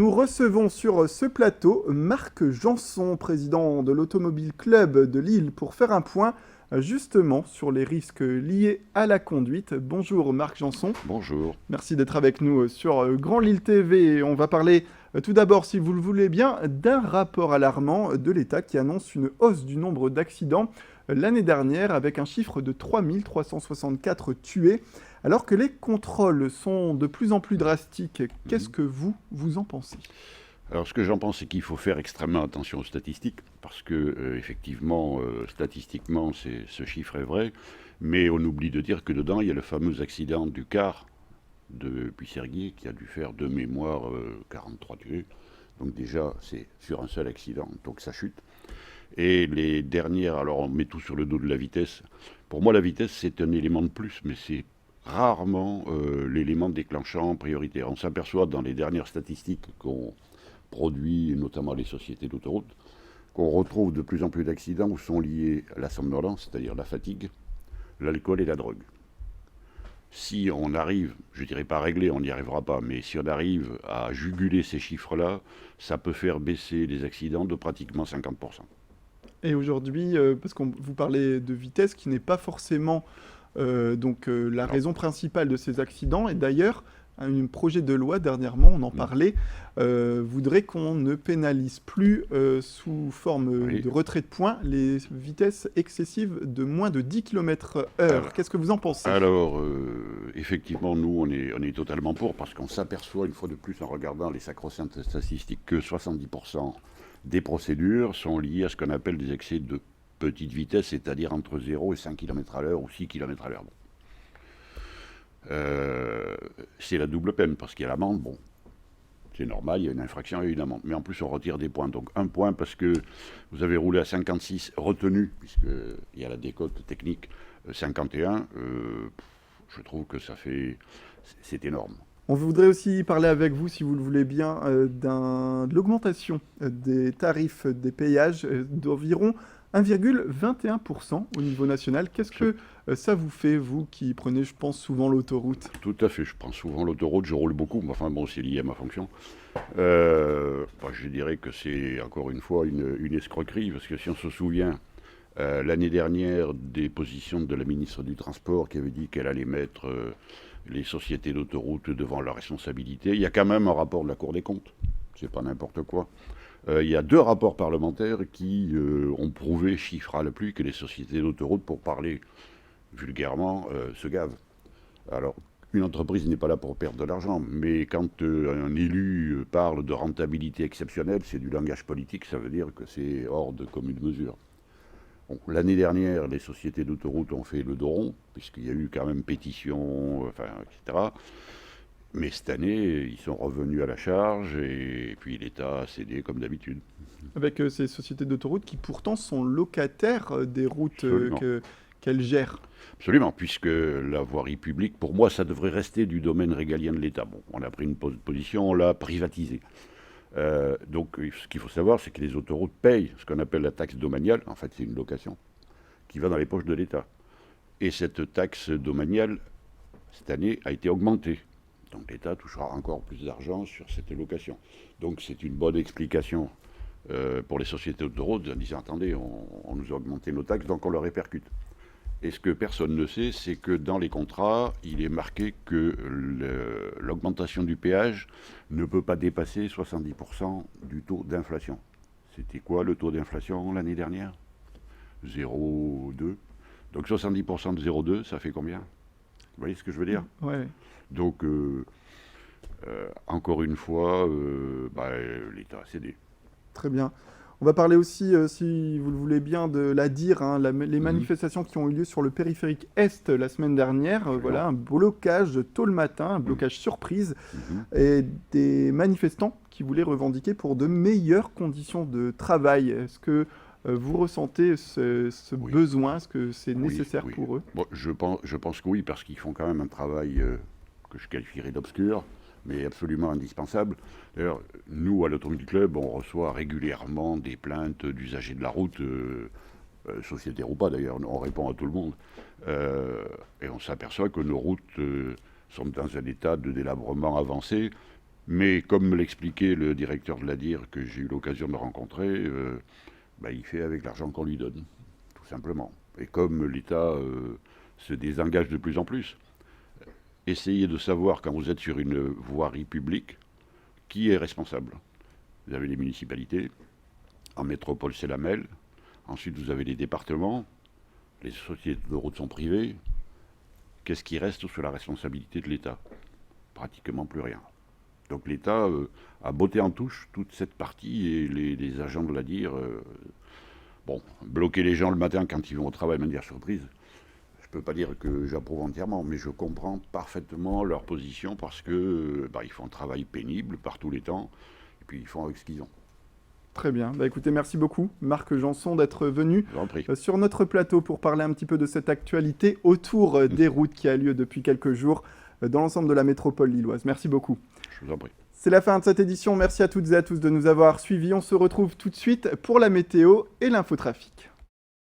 Nous recevons sur ce plateau Marc Janson, président de l'Automobile Club de Lille, pour faire un point justement sur les risques liés à la conduite. Bonjour Marc Janson. Bonjour. Merci d'être avec nous sur Grand Lille TV. On va parler tout d'abord, si vous le voulez bien, d'un rapport alarmant de l'État qui annonce une hausse du nombre d'accidents l'année dernière avec un chiffre de 3364 tués. Alors que les contrôles sont de plus en plus drastiques, qu'est-ce que vous en pensez ? Alors ce que j'en pense, c'est qu'il faut faire extrêmement attention aux statistiques, parce que effectivement, statistiquement, ce chiffre est vrai, mais on oublie de dire que dedans, il y a le fameux accident du car de Puisserguier qui a dû faire de mémoire 43 tués. Donc déjà, c'est sur un seul accident, donc ça chute. Et les dernières, alors on met tout sur le dos de la vitesse. Pour moi, la vitesse, c'est un élément de plus, mais c'est rarement l'élément déclenchant prioritaire. On s'aperçoit dans les dernières statistiques qu'on produit, notamment les sociétés d'autoroutes, qu'on retrouve de plus en plus d'accidents où sont liés à la somnolence, c'est-à-dire la fatigue, l'alcool et la drogue. Si on arrive, je ne dirais pas à régler, on n'y arrivera pas, mais si on arrive à juguler ces chiffres-là, ça peut faire baisser les accidents de pratiquement 50%. Et aujourd'hui, parce que vous parlez de vitesse qui n'est pas forcément la raison principale de ces accidents, et d'ailleurs, un projet de loi, dernièrement, on en parlait, voudrait qu'on ne pénalise plus sous forme de retrait de points les vitesses excessives de moins de 10 km/h. Qu'est-ce que vous en pensez ? Alors, effectivement, nous, on est totalement pour, parce qu'on s'aperçoit, une fois de plus, en regardant les sacro-saintes statistiques, que 70% des procédures sont liées à ce qu'on appelle des excès de petite vitesse, c'est-à-dire entre 0 et 5 km/h ou 6 km/h. C'est la double peine, parce qu'il y a l'amende, bon, c'est normal, il y a une infraction et une amende. Mais en plus, on retire des points. Donc, un point parce que vous avez roulé à 56, retenu, puisqu'il y a la décote technique, 51, je trouve que c'est énorme. On voudrait aussi parler avec vous, si vous le voulez bien, de l'augmentation des tarifs des péages d'environ 1,21% au niveau national. Qu'est-ce que ça vous fait, vous qui prenez, je pense, souvent l'autoroute ? Tout à fait, je prends souvent l'autoroute, je roule beaucoup, mais enfin bon, c'est lié à ma fonction. Je dirais que c'est encore une fois une escroquerie, parce que si on se souvient, l'année dernière, des positions de la ministre du Transport qui avait dit qu'elle allait mettre les sociétés d'autoroute devant leurs responsabilités, il y a quand même un rapport de la Cour des comptes, c'est pas n'importe quoi. Il y a 2 rapports parlementaires qui ont prouvé, chiffre à la pluie, que les sociétés d'autoroute, pour parler vulgairement, se gavent. Alors, une entreprise n'est pas là pour perdre de l'argent, mais quand un élu parle de rentabilité exceptionnelle, c'est du langage politique, ça veut dire que c'est hors de commune mesure. Bon, l'année dernière, les sociétés d'autoroute ont fait le dos rond, puisqu'il y a eu quand même pétition, etc. Mais cette année, ils sont revenus à la charge et puis l'État a cédé comme d'habitude. Avec ces sociétés d'autoroutes qui pourtant sont locataires des routes qu'elles gèrent. Absolument, puisque la voirie publique, pour moi, ça devrait rester du domaine régalien de l'État. Bon, on a pris une position, on l'a privatisée. Donc, ce qu'il faut savoir, c'est que les autoroutes payent ce qu'on appelle la taxe domaniale. En fait, c'est une location qui va dans les poches de l'État. Et cette taxe domaniale, cette année, a été augmentée. Donc, l'État touchera encore plus d'argent sur cette location. Donc, c'est une bonne explication pour les sociétés d'autoroutes en disant, attendez, on nous a augmenté nos taxes, donc on le répercute. Et ce que personne ne sait, c'est que dans les contrats, il est marqué que l'augmentation du péage ne peut pas dépasser 70% du taux d'inflation. C'était quoi le taux d'inflation l'année dernière ? 0,2. Donc 70% de 0,2, ça fait combien ? Vous voyez ce que je veux dire ? Ouais. Donc, encore une fois, l'État a cédé. Très bien. On va parler aussi, si vous le voulez bien, de la DIR, les manifestations qui ont eu lieu sur le périphérique Est la semaine dernière. Voilà, un blocage tôt le matin, un blocage surprise, et des manifestants qui voulaient revendiquer pour de meilleures conditions de travail. Est-ce que vous ressentez ce besoin ? Est-ce que c'est nécessaire pour eux ? Bon, je pense que oui, parce qu'ils font quand même un travail que je qualifierais d'obscur, mais absolument indispensable. D'ailleurs, nous, à l'Automobile Club, on reçoit régulièrement des plaintes d'usagers de la route, sociétaires ou pas d'ailleurs, on répond à tout le monde, et on s'aperçoit que nos routes sont dans un état de délabrement avancé, Mais comme me l'expliquait le directeur de la DIR que j'ai eu l'occasion de rencontrer, il fait avec l'argent qu'on lui donne, tout simplement. Et comme l'État se désengage de plus en plus, essayez de savoir quand vous êtes sur une voirie publique qui est responsable. Vous avez les municipalités, en métropole c'est la MEL, ensuite vous avez les départements, les sociétés de routes sont privées. Qu'est-ce qui reste sous la responsabilité de l'État? Pratiquement plus rien. Donc l'État a botté en touche toute cette partie et les agents de la DIR, bloquer les gens le matin quand ils vont au travail de manière surprise, je ne peux pas dire que j'approuve entièrement, mais je comprends parfaitement leur position parce que ils font un travail pénible par tous les temps et puis ils font avec ce qu'ils ont. Très bien. Écoutez, merci beaucoup, Marc Janson, d'être venu sur notre plateau pour parler un petit peu de cette actualité autour des routes qui a lieu depuis quelques jours dans l'ensemble de la métropole lilloise. Merci beaucoup. Je vous en prie. C'est la fin de cette édition. Merci à toutes et à tous de nous avoir suivis. On se retrouve tout de suite pour la météo et l'infotrafic.